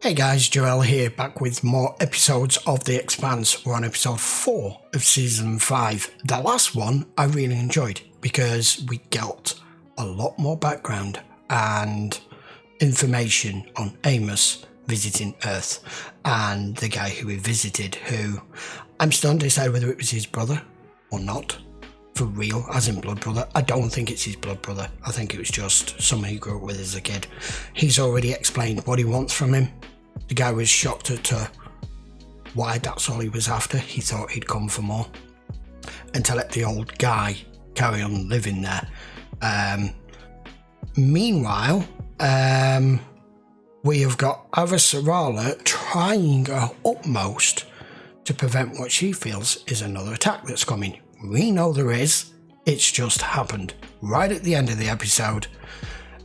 Hey guys, Joel here, back with more episodes of The Expanse. We're on episode 4 of season 5. The last one I really enjoyed because we got a lot more background and information on Amos visiting Earth and the guy who he visited, who I'm still undecided whether it was his brother or not. For real, as in blood brother. I don't think it's his blood brother. I think it was just someone he grew up with as a kid. He's already explained what he wants from him. The guy was shocked at why that's all he was after. He thought he'd come for more. And to let the old guy carry on living there. Meanwhile, we have got Avasarala trying her utmost to prevent what she feels is another attack that's coming. We know there is. It's just happened right at the end of the episode.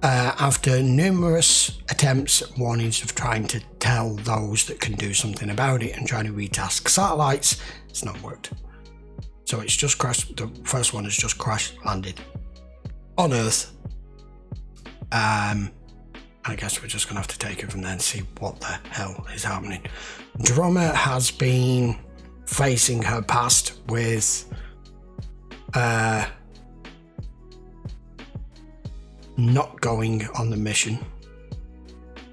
After numerous attempts, warnings of trying to tell those that can do something about it and trying to retask satellites, it's not worked. So it's just crashed. The first one has just crash landed on Earth. I guess we're just going to have to take it from there and see what the hell is happening. Drummer has been facing her past with not going on the mission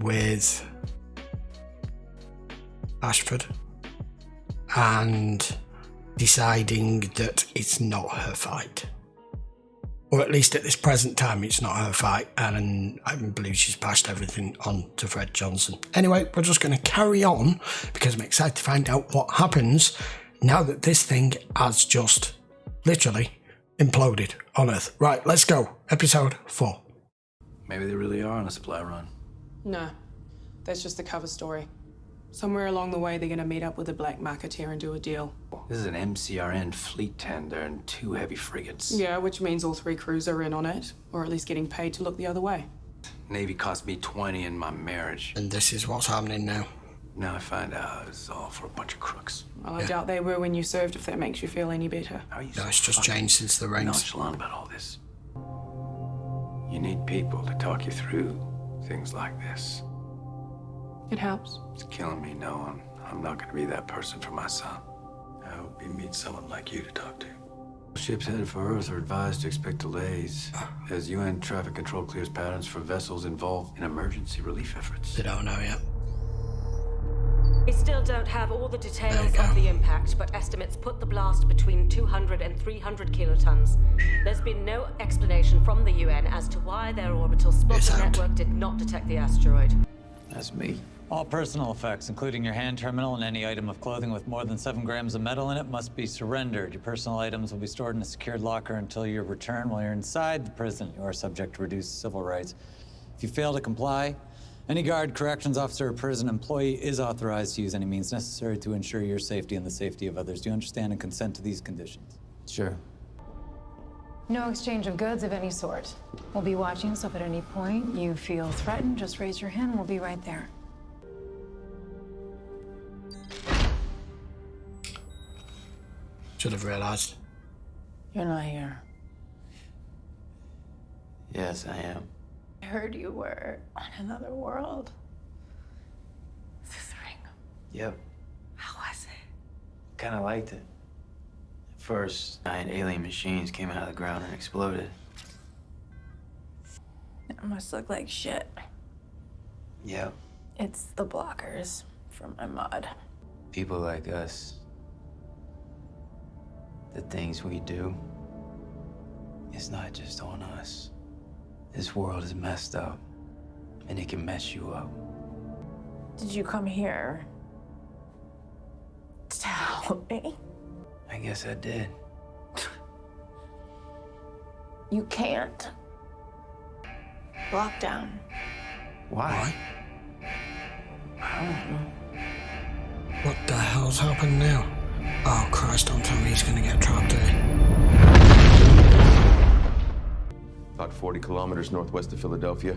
with Ashford and deciding that it's not her fight. Or at least at this present time, it's not her fight, and I believe she's passed everything on to Fred Johnson. Anyway, we're just going to carry on because I'm excited to find out what happens now that this thing has just literally imploded on Earth. Right, let's go. Episode 4. Maybe they really are on a supply run. No, that's just the cover story. Somewhere along the way, they're gonna meet up with the Black Marketeer and do a deal. This is an MCRN fleet tender and 2 heavy frigates. Yeah, which means all 3 crews are in on it, or at least getting paid to look the other way. Navy cost me 20 in my marriage. And this is what's happening now. Now I find out it's all for a bunch of crooks. Well, I doubt they were when you served, if that makes you feel any better. How are you No, it's just changed since the reigns. nonchalant about all this? You need people to talk you through things like this. It helps. It's killing me knowing I'm not going to be that person for my son. I hope he meets someone like you to talk to. Ships headed for Earth are advised to expect delays as UN traffic control clears patterns for vessels involved in emergency relief efforts. They don't know yet. We still don't have all the details of the impact, but estimates put the blast between 200 and 300 kilotons. There's been no explanation from the UN as to why their orbital spotter network did not detect the asteroid. That's me. All personal effects, including your hand terminal and any item of clothing with more than 7 grams of metal in it, must be surrendered. Your personal items will be stored in a secured locker until your return. While you're inside the prison, you are subject to reduced civil rights. If you fail to comply, any guard, corrections officer, or prison employee is authorized to use any means necessary to ensure your safety and the safety of others. Do you understand and consent to these conditions? Sure. No exchange of goods of any sort. We'll be watching, so if at any point you feel threatened, just raise your hand. We'll be right there. Should have realised. You're not here. Yes, I am. I heard you were on another world. Is this ring? Yep. How was it? Kind of liked it. At first, 9 alien machines came out of the ground and exploded. It must look like shit. Yep. It's the blockers from my mod. People like us. The things we do. It's not just on us. This world is messed up, and it can mess you up. Did you come here to help me? I guess I did. You can't. Lockdown. Why? I don't know. What the hell's happened now? Oh Christ, don't tell me he's gonna get trapped here. About 40 kilometers northwest of Philadelphia.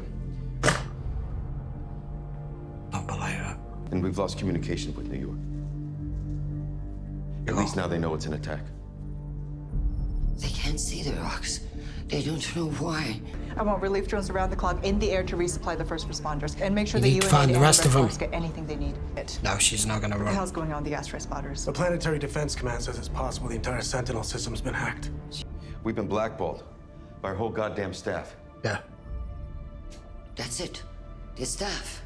Don't believe it. And we've lost communication with New York. At least now they know it's an attack. They can't see the rocks. They don't know why. I want relief drones around the clock in the air to resupply the first responders. And make sure You the need to UN find and the rest of them. Red Cross get anything they need. No, she's not gonna What the run. hell's going on with the Astro spotters? The Planetary Defense Command says it's possible the entire Sentinel system's been hacked. We've been blackballed by our whole goddamn staff. Yeah. That's it. The staff.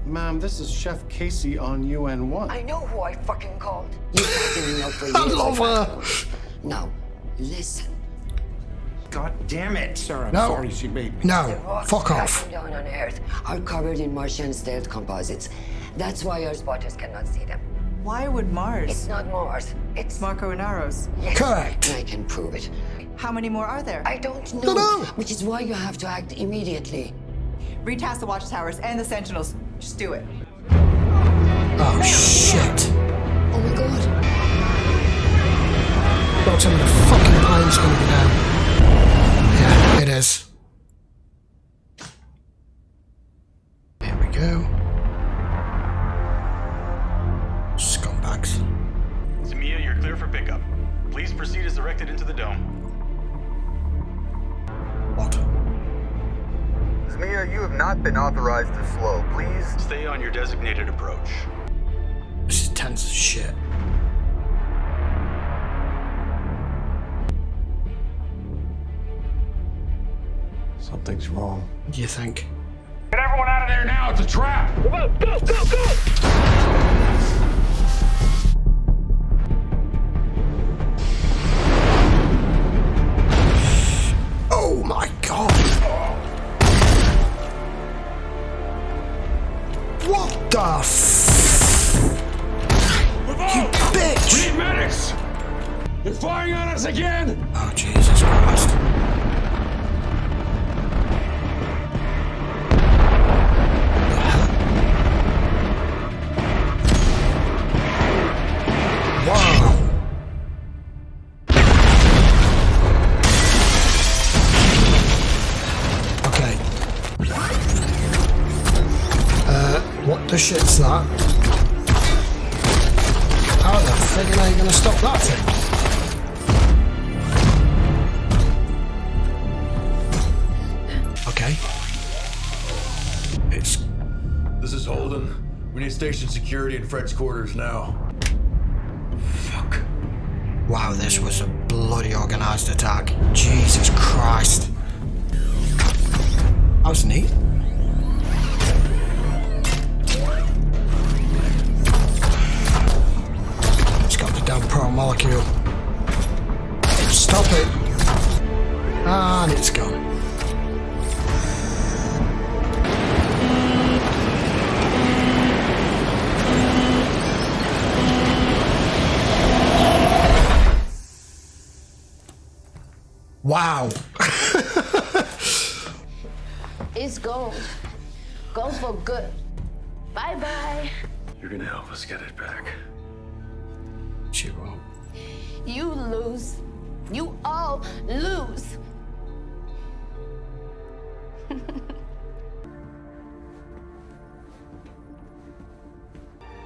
Ma'am, this is Chef Casey on UN-1. I know who I fucking called. You fucking know for I years. love her. Now, listen. God damn it! Sir, I'm No. sorry she made me. The No, rocks fuck off. crashing down on Earth are covered in Martian stealth composites. That's why our spotters cannot see them. Why would Mars? It's not Mars. It's Marco and Arrows. Yes, Correct. and I can prove it. How many more are there? I don't know. No. Which is why you have to act immediately. Retask the watchtowers and the Sentinels. Just do it. Oh shit. Oh my god. Don't tell me the fucking plane's gonna go down. Yeah, it is. Here we go. Scumbags. Zamia, you're clear for pickup. Please proceed as directed into the dome. What? Zamia, you have not been authorized to slow. Please Stay on your designated approach. This is tense as shit. Something's wrong. What do you think? Get everyone out of there now! It's a trap! Go, go, go, go! Oh my god! What the You bitch! We need medics! They're firing on us again! Oh Jesus Christ. Wow. Okay. What the shit's that? How the friggin' are you gonna stop that thing? Okay. It's... This is Holden. We need station security in Fred's quarters now. Fuck. Wow, this was a bloody organised attack. Jesus Christ. That was neat. It's got the damn pro molecule. Stop it. And it's gone. Wow. It's gone. Gone for good. Bye-bye. You're gonna help us get it back. She won't. You lose. You all lose.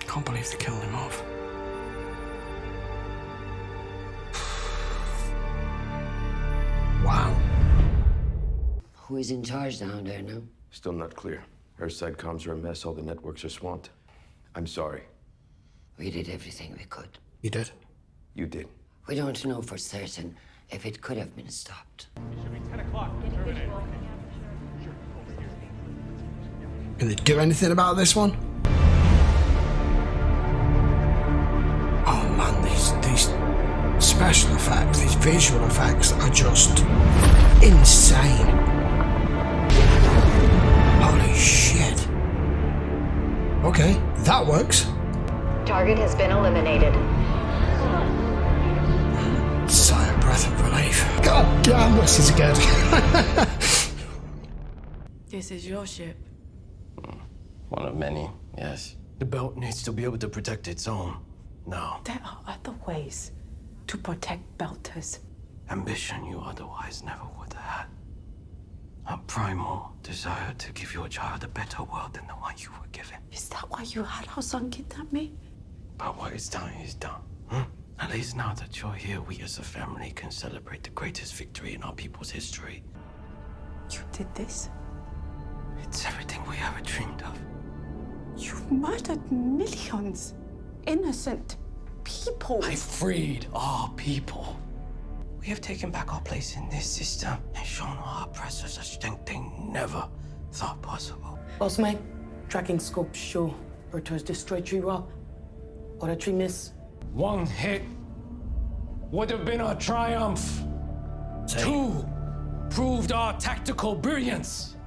Can't believe they killed him off. Wow. Who is in charge down there now? Still not clear. Earthside comms are a mess. All the networks are swamped. I'm sorry. We did everything we could. You did? You did. We don't know for certain if it could have been stopped. Can they do anything about this one? Oh man, these special effects, these visual effects are just insane. Holy shit. Okay, that works. Target has been eliminated. Sigh of breath of relief. God damn, this is good. This is your ship. One of many, yes. The belt needs to be able to protect its own. Now, There are other ways to protect Belters. ambition you otherwise never would have had. A primal desire to give your child a better world than the one you were given. Is that why you had our son kidnap me? But what is done is done. At least now that you're here, we as a family can celebrate the greatest victory in our people's history. You did this? It's everything we ever dreamed of. You've murdered millions. Innocent people. I freed all people. We have taken back our place in this system and shown our oppressors a strength they never thought possible. Boss mate, tracking scopes show Berto's destroyed tree rock. Or a tree miss. One hit would have been our triumph. Two proved our tactical brilliance.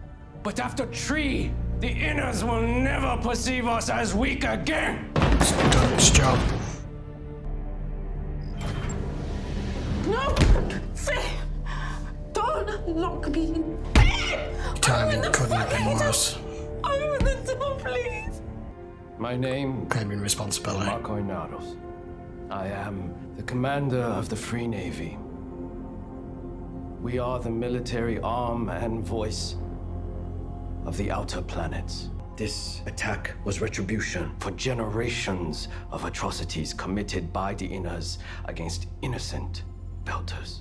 But after three, the inners will never perceive us as weak again. It's done its job. No! Faye! Don't lock me in. Timing couldn't have been worse. Open the door, please. My name Claiming responsibility. Marco Inaros. I am the commander of the Free Navy. We are the military arm and voice of the outer planets. This attack was retribution for generations of atrocities committed by the inners against innocent Belters.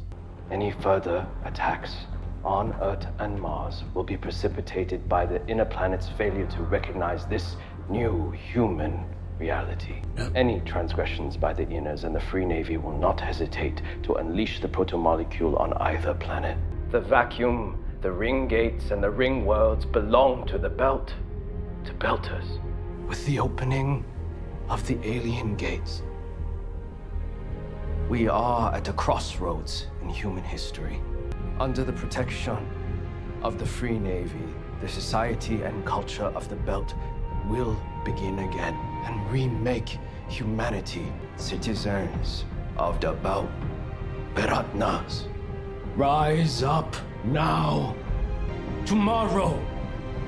Any further attacks on Earth and Mars will be precipitated by the inner planet's failure to recognize this new human reality. Any transgressions by the inners and the Free Navy will not hesitate to unleash the proto-molecule on either planet. The vacuum, the ring gates, and the ring worlds belong to the Belt, to Belters. With the opening of the alien gates, we are at a crossroads in human history. Under the protection of the Free Navy, the society and culture of the Belt will begin again and remake humanity citizens of the Belt. Beratnas, rise up now. Tomorrow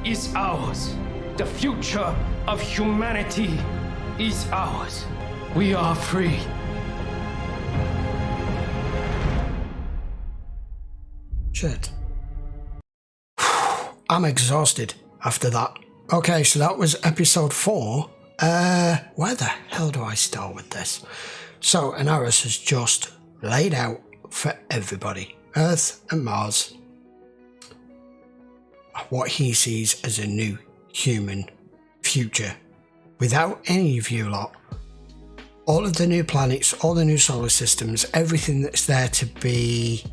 is ours. The future of humanity is ours. We are free. Shit. I'm exhausted after that. Okay, so that was episode 4. Where the hell do I start with this? So, Inaros has just laid out for everybody, Earth and Mars, what he sees as a new human future. Without any of you lot, all of the new planets, all the new solar systems, everything that's there to be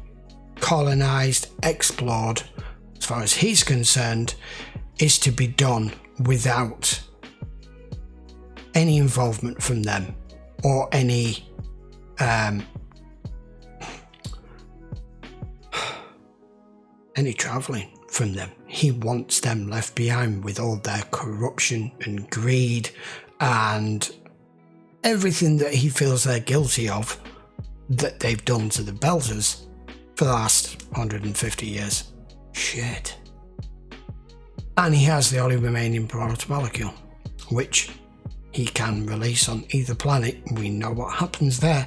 colonized, explored, as far as he's concerned, is to be done without any involvement from them or any traveling from them. He wants them left behind with all their corruption and greed and everything that he feels they're guilty of that they've done to the Belters for the last 150 years. Shit. And he has the only remaining proto-molecule, which he can release on either planet. We know what happens there.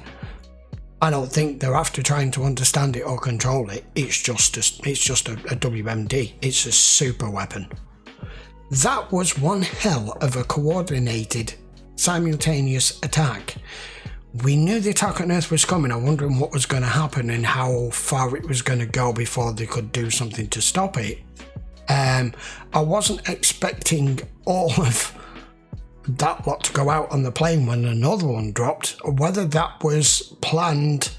I don't think they're after trying to understand it or control it. It's just a WMD. It's a super weapon. That was one hell of a coordinated, simultaneous attack. We knew the attack on Earth was coming. I'm wondering what was going to happen and how far it was going to go before they could do something to stop it. I wasn't expecting all of that lot to go out on the plane when another one dropped. Whether that was planned,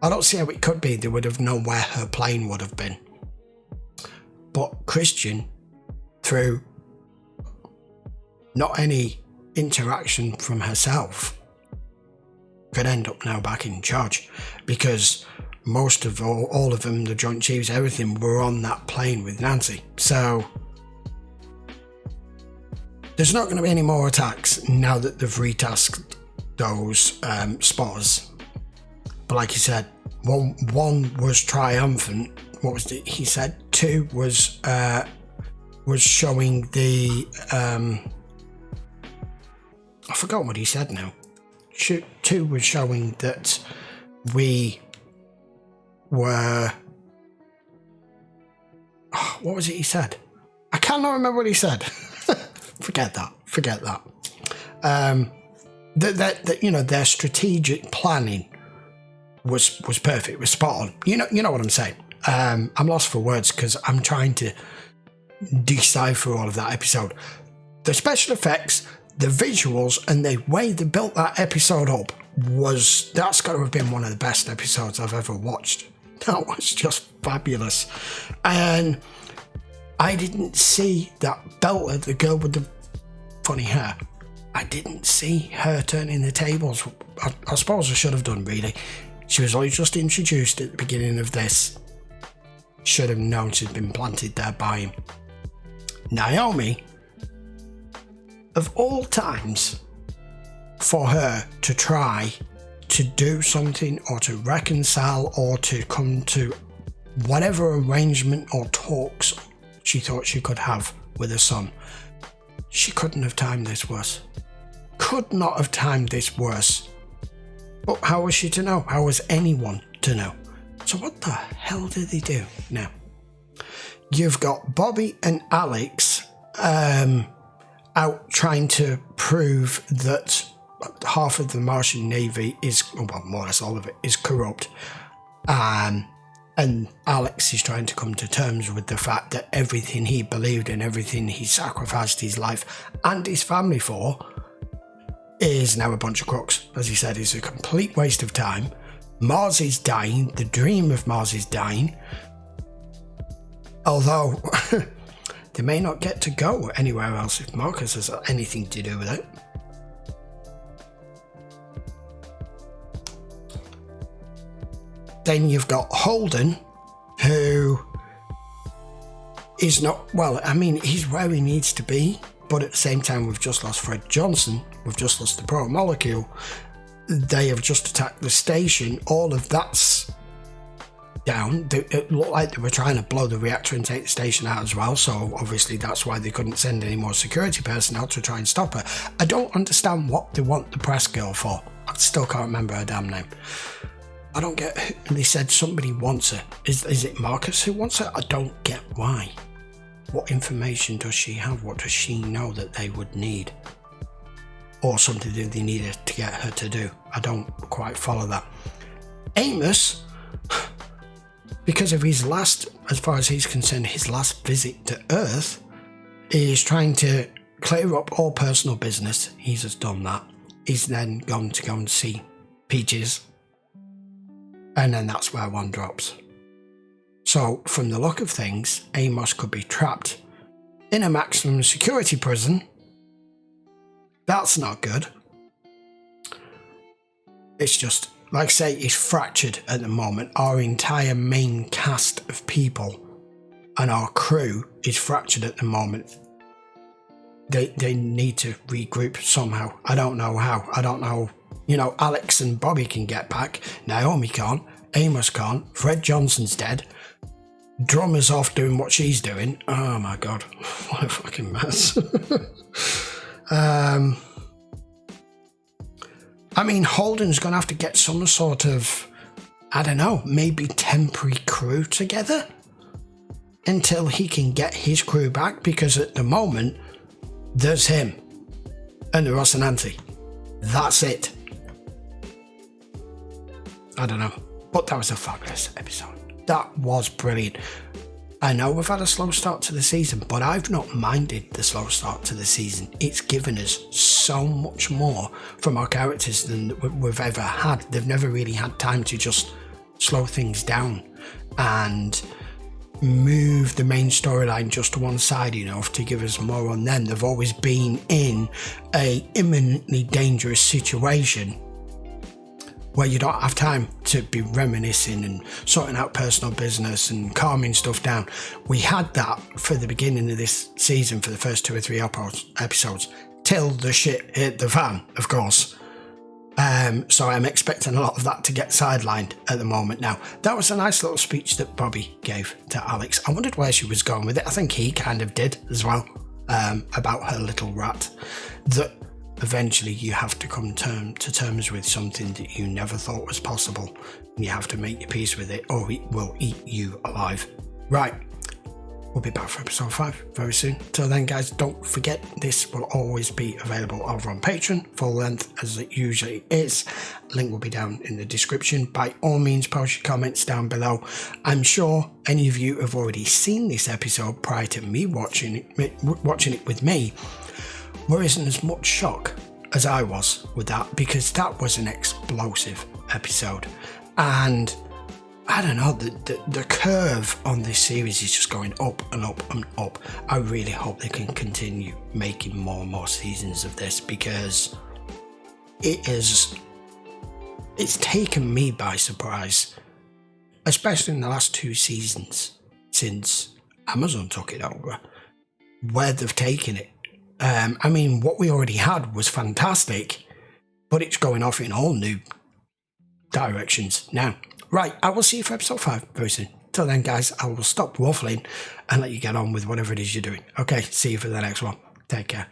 I don't see how it could be. They would have known where her plane would have been. But Chrisjen, through not any interaction from herself, could end up now back in charge, because most of all of them, the Joint Chiefs, everything, were on that plane with Nancy. So there's not going to be any more attacks now that they've retasked those spotters. But like you said, one was triumphant. What was it he said? 2 was showing the I forgot what he said now. 2 was showing that we were... what was it he said? I cannot remember what he said. Forget that. That you know, their strategic planning was perfect, was spot on. You know what I'm saying. I'm lost for words because I'm trying to decipher all of that episode. The special effects, the visuals, and the way they built that episode up that's got to have been one of the best episodes I've ever watched. That was just fabulous. And I didn't see that Bella, the girl with the funny hair, I didn't see her turning the tables. I suppose I should have done, really. She was only just introduced at the beginning of this. Should have known she'd been planted there by him. Naomi, of all times, for her to try to do something or to reconcile or to come to whatever arrangement or talks she thought she could have with her son, she couldn't have timed this worse. Could not have timed this worse. But how was she to know? How was anyone to know? So what the hell did they do now? You've got Bobby and Alex out trying to prove that half of the Martian Navy is, well, more or less all of it, is corrupt. And Alex is trying to come to terms with the fact that everything he believed in, everything he sacrificed his life and his family for, is now a bunch of crooks. As he said, it's a complete waste of time. Mars is dying. The dream of Mars is dying. Although, they may not get to go anywhere else if Marcus has anything to do with it. Then you've got Holden, who is not, well, I mean, he's where he needs to be, but at the same time, we've just lost Fred Johnson, we've just lost the pro-molecule, they have just attacked the station, all of that's down. It looked like they were trying to blow the reactor and take the station out as well, so obviously that's why they couldn't send any more security personnel to try and stop her. I don't understand what they want the press girl for. I still can't remember her damn name. I don't get who. They said somebody wants her. Is it Marcus who wants her? I don't get why. What information does she have? What does she know that they would need? Or something that they needed to get her to do? I don't quite follow that. Amos, because of his last, as far as he's concerned, his last visit to Earth, is trying to clear up all personal business. He's just done that. He's then gone to go and see Peaches. And then that's where one drops. So, from the look of things, Amos could be trapped in a maximum security prison. That's not good. It's just, like I say, it's fractured at the moment. Our entire main cast of people and our crew is fractured at the moment. They need to regroup somehow. I don't know how. I don't know. You know, Alex and Bobby can get back. Naomi can't. Amos can't. Fred Johnson's dead. Drummer's off doing what she's doing. Oh my god. What a fucking mess. I mean, Holden's going to have to get some sort of, I don't know, maybe temporary crew together until he can get his crew back, because at the moment, there's him and the Rocinante. That's it. I don't know. But that was a fabulous episode. That was brilliant. I know we've had a slow start to the season, but I've not minded the slow start to the season. It's given us so much more from our characters than we've ever had. They've never really had time to just slow things down and move the main storyline just to one side enough to give us more on them. They've always been in a imminently dangerous situation where you don't have time to be reminiscing and sorting out personal business and calming stuff down. We had that for the beginning of this season for the first 2 or 3 episodes, till the shit hit the fan, of course. So I'm expecting a lot of that to get sidelined at the moment now. That was a nice little speech that Bobby gave to Alex. I wondered where she was going with it. I think he kind of did as well, about her little rat, that eventually you have to come to terms with something that you never thought was possible, and you have to make your peace with it, or it will eat you alive. Right, we'll be back for episode 5 very soon. Till then, guys, don't forget this will always be available over on Patreon, full length as it usually is. Link will be down in the description. By all means, post your comments down below. I'm sure any of you have already seen this episode prior to me watching it with me. There isn't as much shock as I was with that, because that was an explosive episode. And I don't know, the curve on this series is just going up and up and up. I really hope they can continue making more and more seasons of this, because it's taken me by surprise, especially in the last 2 seasons since Amazon took it over, where they've taken it. I mean, what we already had was fantastic, but it's going off in all new directions now. Right, I will see you for episode 5 very soon. Till then, guys, I will stop waffling and let you get on with whatever it is you're doing. Okay, see you for the next one. Take care.